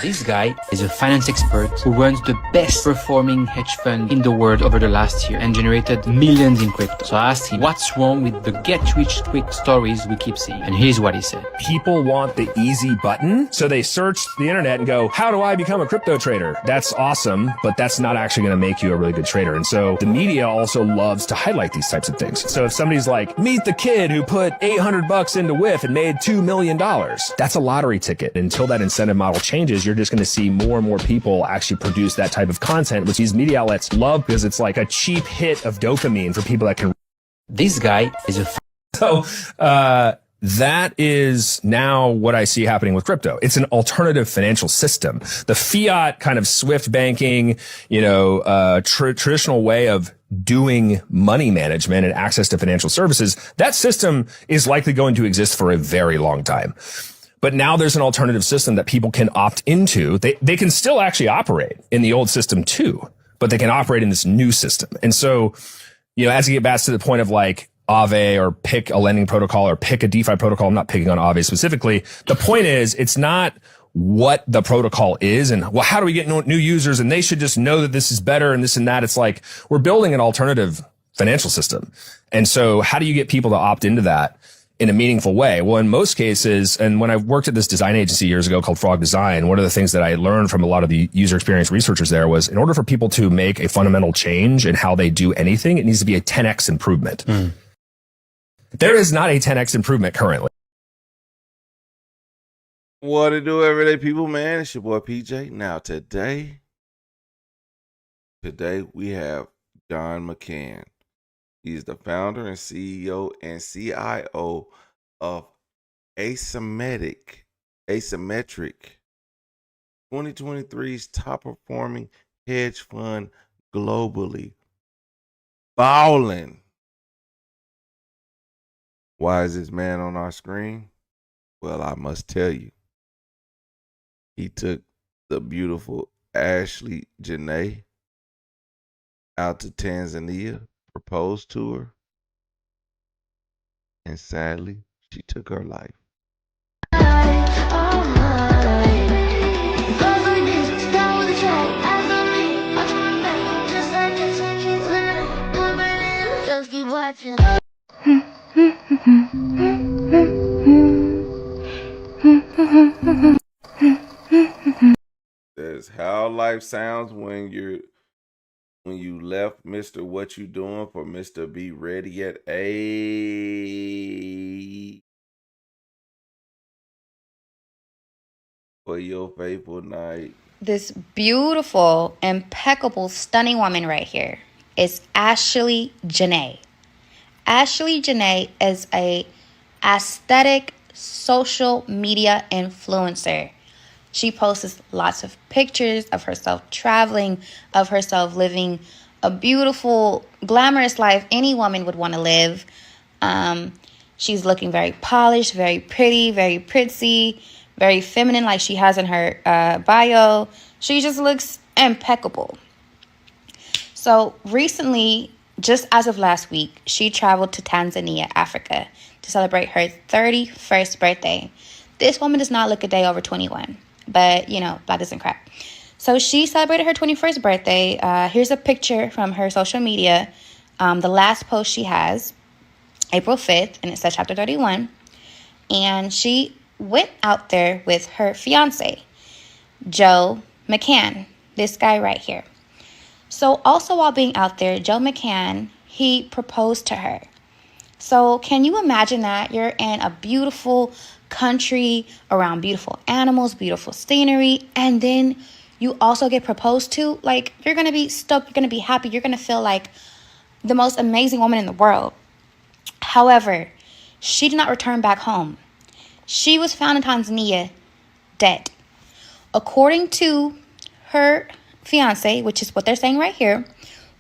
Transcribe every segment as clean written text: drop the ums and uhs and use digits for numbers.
This guy is a finance expert who runs the best performing hedge fund in the world over the last year and generated millions in crypto. So I asked him, what's wrong with the get-rich-quick stories we keep seeing? And here's what he said. People want the easy button, so they search the internet and go, how do I become a crypto trader? That's awesome, but that's not actually going to make you a really good trader. And so the media also loves to highlight these types of things. So if somebody's like, meet the kid who put $800 into WIF and made $2 million, that's a lottery ticket. Until that incentive model changes, you're just going to see more and more people actually produce that type of content, which these media outlets love because it's like a cheap hit of dopamine for people that can. This guy is a... So, that is now what I see happening with crypto. It's an alternative financial system. The fiat kind of SWIFT banking, traditional way of doing money management and access to financial services, that system is likely going to exist for a very long time. But now there's an alternative system that people can opt into. They can still actually operate in the old system too, but they can operate in this new system. And so, as you get back to the point of like Aave or pick a lending protocol or pick a DeFi protocol, I'm not picking on Aave specifically. The point is, it's not what the protocol is and, well, how do we get new users? And they should just know that this is better and this and that. It's like we're building an alternative financial system. And so how do you get people to opt into that in a meaningful way? Well, in most cases, and when I worked at this design agency years ago called Frog Design, one of the things that I learned from a lot of the user experience researchers there was in order for people to make a fundamental change in how they do anything, it needs to be a 10x improvement. There is not a 10x improvement currently. What it do, everyday people, man? It's your boy PJ. Now today we have John McCann. He's the founder and CEO and CIO of Asymmetric 2023's top performing hedge fund globally. Ballin'. Why is this man on our screen? Well, I must tell you. He took the beautiful Ashley Jana out to Tanzania, proposed to her, and sadly, she took her life. Just keep watching. That's how life sounds when you left Mr. What You Doing for Mr. Be Ready at A for your faithful night. This beautiful, impeccable, stunning woman right here is Ashley Jana. Ashley Jana is a aesthetic social media influencer. She posts lots of pictures of herself traveling, of herself living a beautiful, glamorous life any woman would want to live. She's looking very polished, very pretty, very prissy, very feminine like she has in her bio. She just looks impeccable. So recently, just as of last week, she traveled to Tanzania, Africa, to celebrate her 31st birthday. This woman does not look a day over 21, but, that doesn't crack. So she celebrated her 21st birthday. Here's a picture from her social media. The last post she has, April 5th, and it says Chapter 31. And she went out there with her fiance, Joe McCann, this guy right here. So also while being out there, Joe McCann, he proposed to her. So can you imagine that? You're in a beautiful country around beautiful animals, beautiful scenery, and then you also get proposed to. Like, you're going to be stoked, you're going to be happy, you're going to feel like the most amazing woman in the world. However, she did not return back home. She was found in Tanzania dead. According to her fiance, which is what they're saying right here,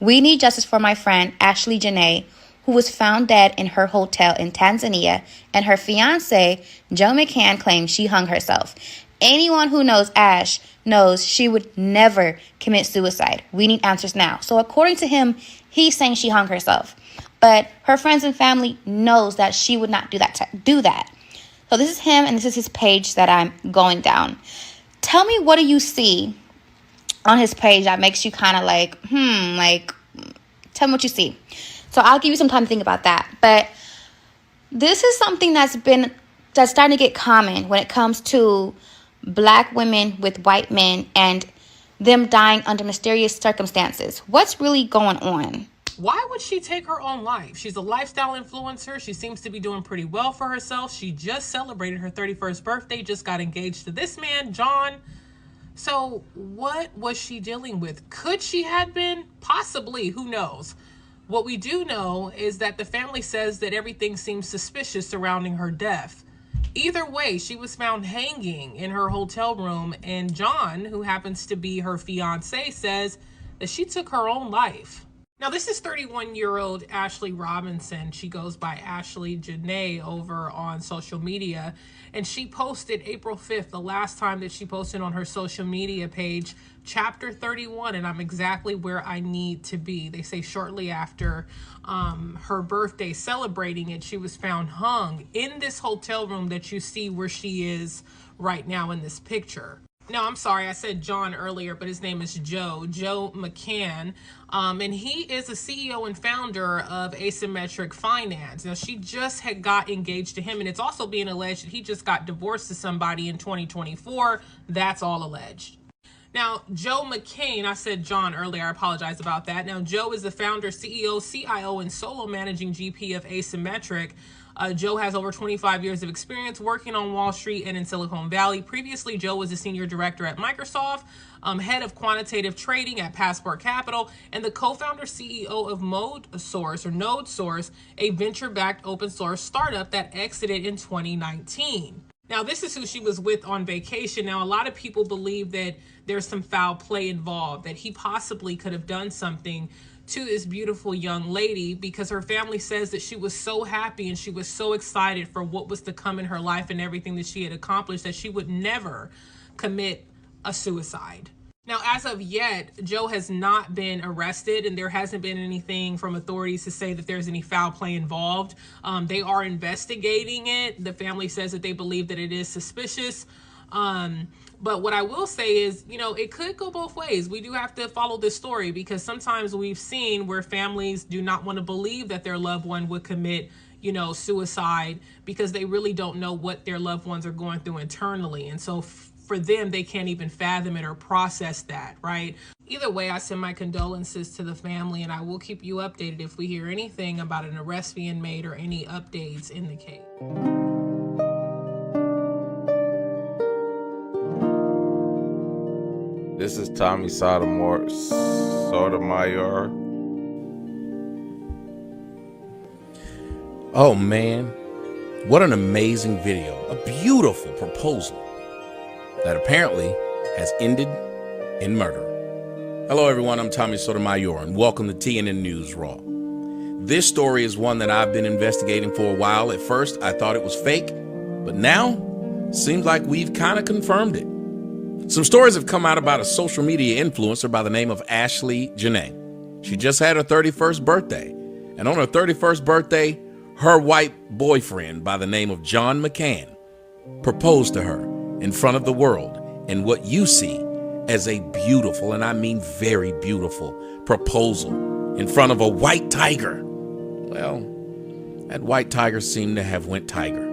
we need justice for my friend Ashley Jana, who was found dead in her hotel in Tanzania, and her fiance, Joe McCann, claims she hung herself. Anyone who knows Ash knows she would never commit suicide. We need answers now. So according to him, he's saying she hung herself. But her friends and family knows that she would not do that. So this is him, and this is his page that I'm going down. Tell me, what do you see on his page that makes you kind of like, tell me what you see. So I'll give you some time to think about that. But this is something that's starting to get common when it comes to black women with white men and them dying under mysterious circumstances. What's really going on? Why would she take her own life? She's a lifestyle influencer. She seems to be doing pretty well for herself. She just celebrated her 31st birthday, just got engaged to this man, John. So what was she dealing with? Could she have been? Possibly. Who knows? What we do know is that the family says that everything seems suspicious surrounding her death. Either way, she was found hanging in her hotel room, and John, who happens to be her fiance, says that she took her own life. Now, this is 31-year-old Ashley Robinson. She goes by Ashley Jana over on social media. And she posted April 5th, the last time that she posted on her social media page, chapter 31, and I'm exactly where I need to be. They say shortly after her birthday, celebrating it, she was found hung in this hotel room that you see where she is right now in this picture. No, I'm sorry, I said John earlier, but his name is Joe McCann. And he is a CEO and founder of Asymmetric Finance. Now, she just had got engaged to him, and it's also being alleged that he just got divorced to somebody in 2024. That's all alleged. Now, Joe McCain, I said John earlier, I apologize about that. Now, Joe is the founder, CEO, CIO, and solo managing GP of Asymmetric. Joe has over 25 years of experience working on Wall Street and in Silicon Valley. Previously, Joe was a senior director at Microsoft, head of quantitative trading at Passport Capital, and the co-founder CEO of NodeSource, a venture-backed open source startup that exited in 2019. Now, this is who she was with on vacation. Now, a lot of people believe that there's some foul play involved, that he possibly could have done something to this beautiful young lady, because her family says that she was so happy and she was so excited for what was to come in her life and everything that she had accomplished that she would never commit a suicide. Now, as of yet, Joe has not been arrested, and there hasn't been anything from authorities to say that there's any foul play involved. They are investigating it. The family says that they believe that it is suspicious. But what I will say is, it could go both ways. We do have to follow this story, because sometimes we've seen where families do not want to believe that their loved one would commit, suicide, because they really don't know what their loved ones are going through internally. And so for them, they can't even fathom it or process that, right? Either way, I send my condolences to the family, and I will keep you updated if we hear anything about an arrest being made or any updates in the case. This is Tommy Sotomayor. Oh man, what an amazing video. A beautiful proposal that apparently has ended in murder. Hello everyone, I'm Tommy Sotomayor, and welcome to TNN News Raw. This story is one that I've been investigating for a while. At first, I thought it was fake, but now seems like we've kind of confirmed it. Some stories have come out about a social media influencer by the name of Ashley Jana. She just had her 31st birthday, and on her 31st birthday, her white boyfriend by the name of John McCann proposed to her in front of the world in what you see as a beautiful, and I mean very beautiful, proposal in front of a white tiger. Well, that white tiger seemed to have went tiger.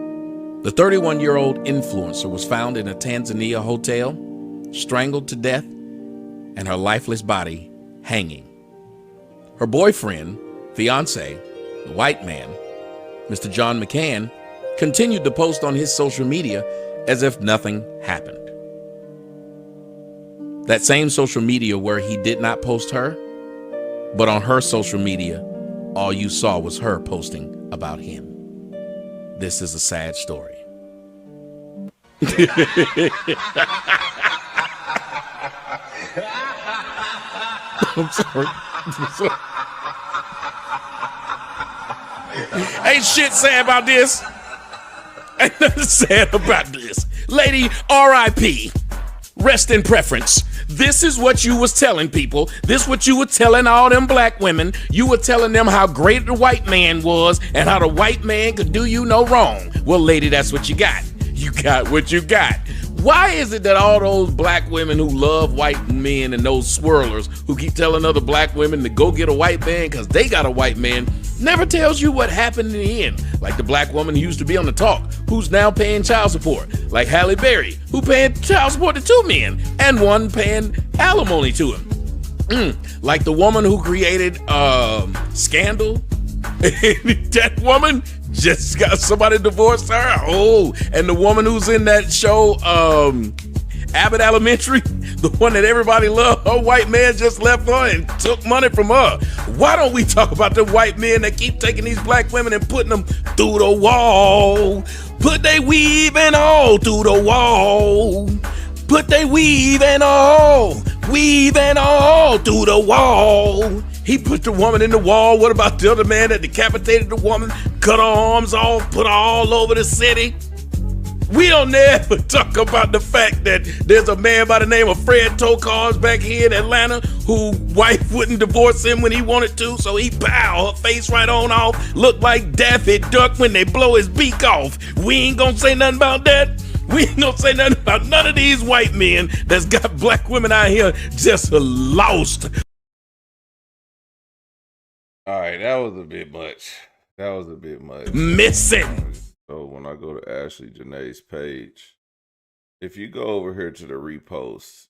The 31-year-old influencer was found in a Tanzania hotel, strangled to death, and her lifeless body hanging. Her boyfriend, fiance, the white man, Mr. John McCann, continued to post on his social media as if nothing happened. That same social media where he did not post her, but on her social media, all you saw was her posting about him. This is a sad story. I'm sorry. Ain't shit sad about this. Ain't nothing sad about this. Lady, R.I.P. Rest in preference. This is what you was telling people. This what you were telling all them black women. You were telling them how great the white man was and how the white man could do you no wrong. Well, lady, that's what you got. you got what you got. Why is it that all those black women who love white men and those swirlers who keep telling other black women to go get a white man because they got a white man never tells you what happened in the end? Like the black woman who used to be on the talk, who's now paying child support. Like Halle Berry, who paying child support to 2 men and one paying alimony to him. Like the woman who created Scandal. That woman just got somebody divorced her. Oh, and the woman who's in that show, Abbott Elementary, the one that everybody loved, her white man just left her and took money from her. Why don't we talk about the white men that keep taking these black women and putting them through the wall? Put they weave and all through the wall. Put they weave and all through the wall. He put the woman in the wall. What about the other man that decapitated the woman, cut her arms off, put her all over the city? We don't never talk about the fact that there's a man by the name of Fred Tokars back here in Atlanta who wife wouldn't divorce him when he wanted to, so he her face right on off, looked like Daffy Duck when they blow his beak off. We ain't gonna say nothing about that. We ain't gonna say nothing about none of these white men that's got black women out here just lost. All right, that was a bit much. Missing. So when I go to Ashley Janae's page, if you go over here to the repost,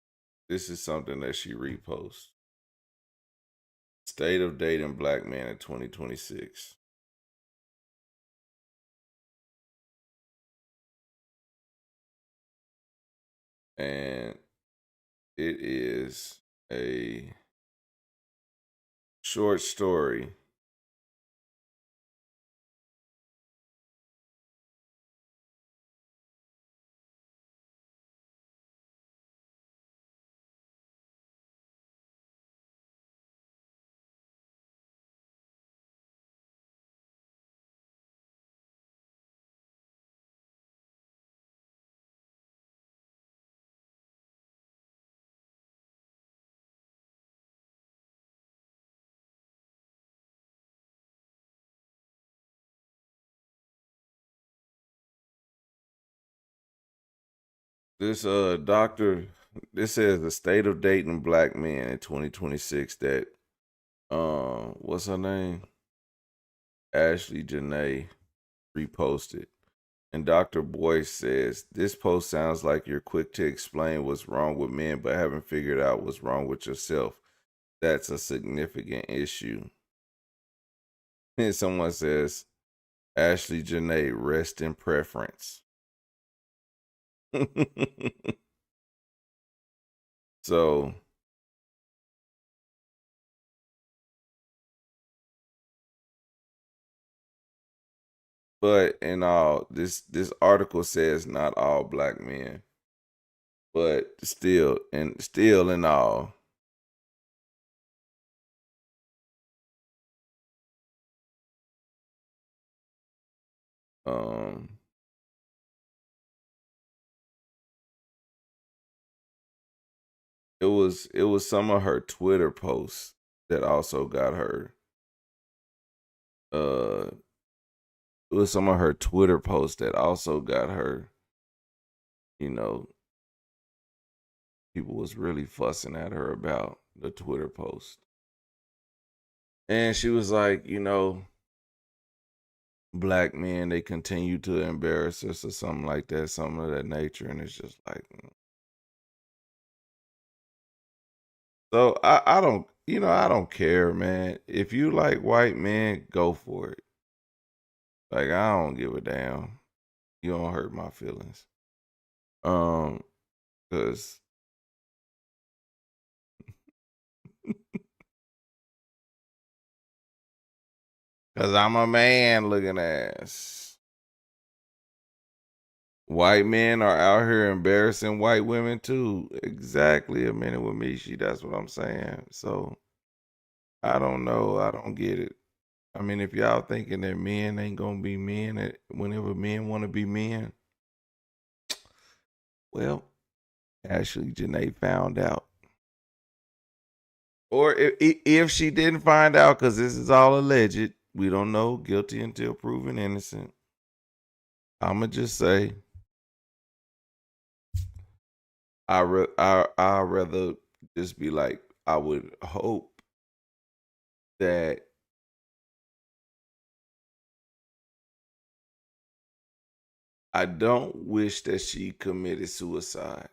this is something that she reposts. State of dating black man in 2026. And it is a short story. This doctor, this says the state of dating black men in 2026 that what's her name? Ashley Jana reposted. And Dr. Boyce says, this post sounds like you're quick to explain what's wrong with men, but haven't figured out what's wrong with yourself. That's a significant issue. And someone says, Ashley Jana, rest in preference. So but in all this article says not all black men, but still in all it was some of her Twitter posts that also got her it was some of her Twitter posts that also got her, you know, people was really fussing at her about the Twitter post. And she was like, you know, black men, they continue to embarrass us or something like that, something of that nature. And it's just like, so I don't, you know, I don't care, man. If you like white men, go for it. Like, I don't give a damn. You don't hurt my feelings. Cause I'm a man looking ass. White men are out here embarrassing white women too. Exactly. A minute with me, that's what I'm saying. So I don't know. I don't get it. I mean, if y'all thinking that men ain't gonna be men whenever men want to be men, well, Ashley Janae found out. Or if she didn't find out, because this is all alleged, we don't know, guilty until proven innocent. I'ma just say I rather just be like, I would hope that I don't wish that she committed suicide,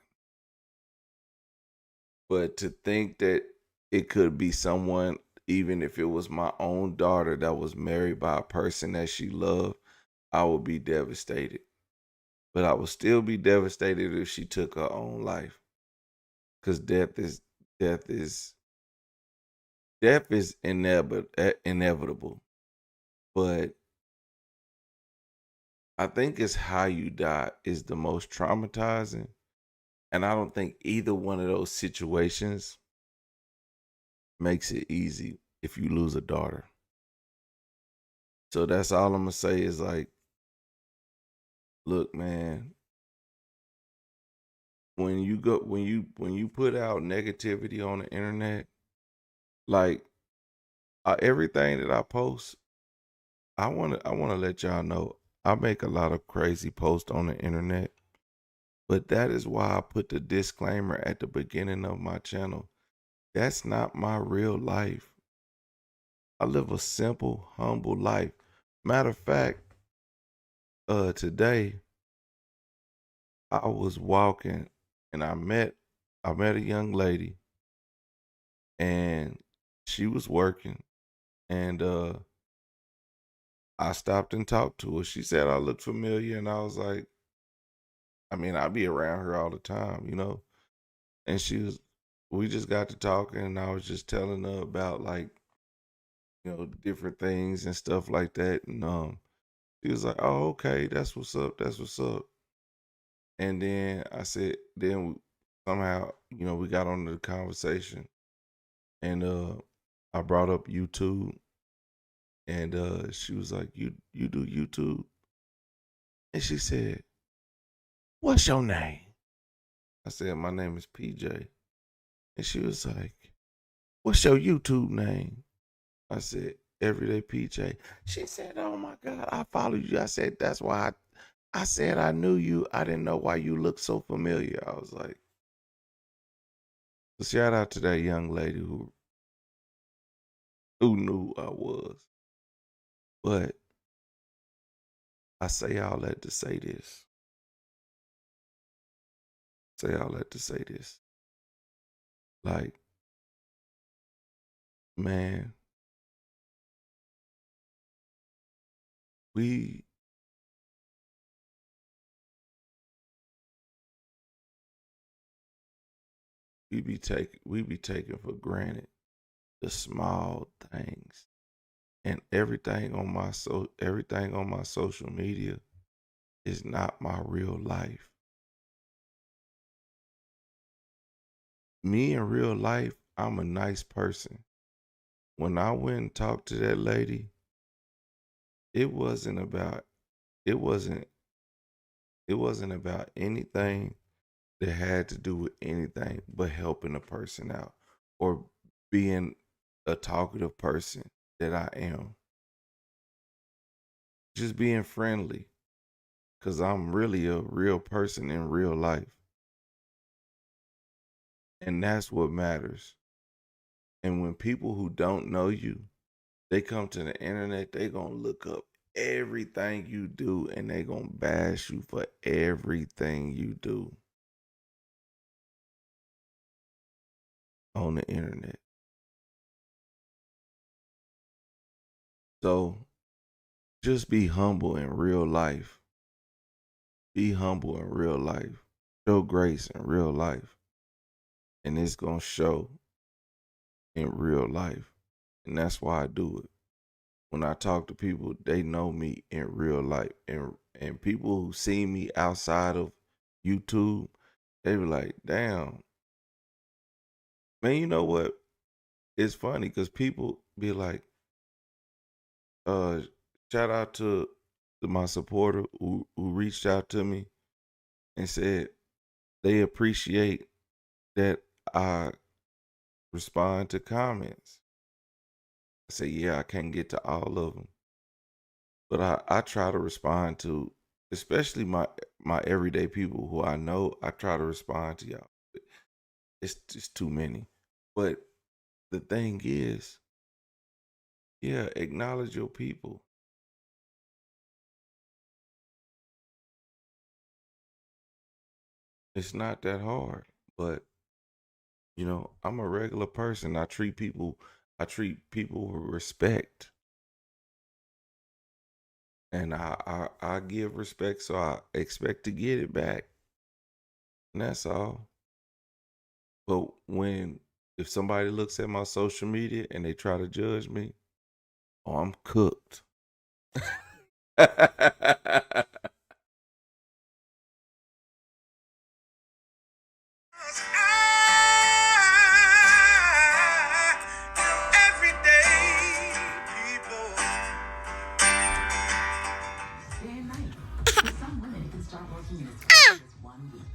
but to think that it could be someone, even if it was my own daughter that was married by a person that she loved, I would be devastated. But I would still be devastated if she took her own life, because death is inevitable. But I think it's how you die is the most traumatizing. And I don't think either one of those situations makes it easy if you lose a daughter. So that's all I'm gonna say is like, look, man, when you put out negativity on the internet, like everything that I post, I wanna let y'all know I make a lot of crazy posts on the internet. But that is why I put the disclaimer at the beginning of my channel. That's not my real life. I live a simple, humble life. Matter of fact, today I was walking and I met a young lady, and she was working, and I stopped and talked to her. She said I looked familiar, and I was like, I mean, I be around her all the time, you know. And we just got to talking, and I was just telling her about, like, you know, different things and stuff like that. And she was like, "Oh, okay, that's what's up. That's what's up." And then I said, somehow, you know, we got on the conversation, and I brought up YouTube, and she was like, "You do YouTube?" And she said, "What's your name?" I said, "My name is PJ." And she was like, "What's your YouTube name?" I said, "Everyday PJ." She said, "Oh my God, I follow you." I said, "That's why I said I knew you. I didn't know why you looked so familiar." I was like, so shout out to that young lady who knew who I was. But I say all that to say this. Say all that to say this. Like, man, we we be taking for granted the small things. And everything on my social media is not my real life. Me in real life, I'm a nice person. When I went and talked to that lady, it wasn't about it wasn't it wasn't about anything that had to do with anything but helping a person out or being a talkative person that I am. Just being friendly, because I'm really a real person in real life. And that's what matters. And when people who don't know you, they come to the internet, they gonna look up everything you do, and they gonna bash you for everything you do on the internet. So just be humble in real life. Be humble in real life. Show grace in real life. And it's gonna show in real life. And that's why I do it. When I talk to people, they know me in real life. And people who see me outside of YouTube, they be like, damn. Man, you know what? It's funny because people be like, uh, shout out to my supporter who reached out to me and said they appreciate that I respond to comments. I say, yeah, I can't get to all of them, but I try to respond to, especially my everyday people who I know. I try to respond to y'all, It's just too many. But the thing is, yeah, acknowledge your people. It's not that hard, but I'm a regular person. I treat people with respect. And I give respect, so I expect to get it back. And that's all. But if somebody looks at my social media and they try to judge me, oh, I'm cooked. Everyday people. Day and night. For some women, it can start working in as fast as 1 week.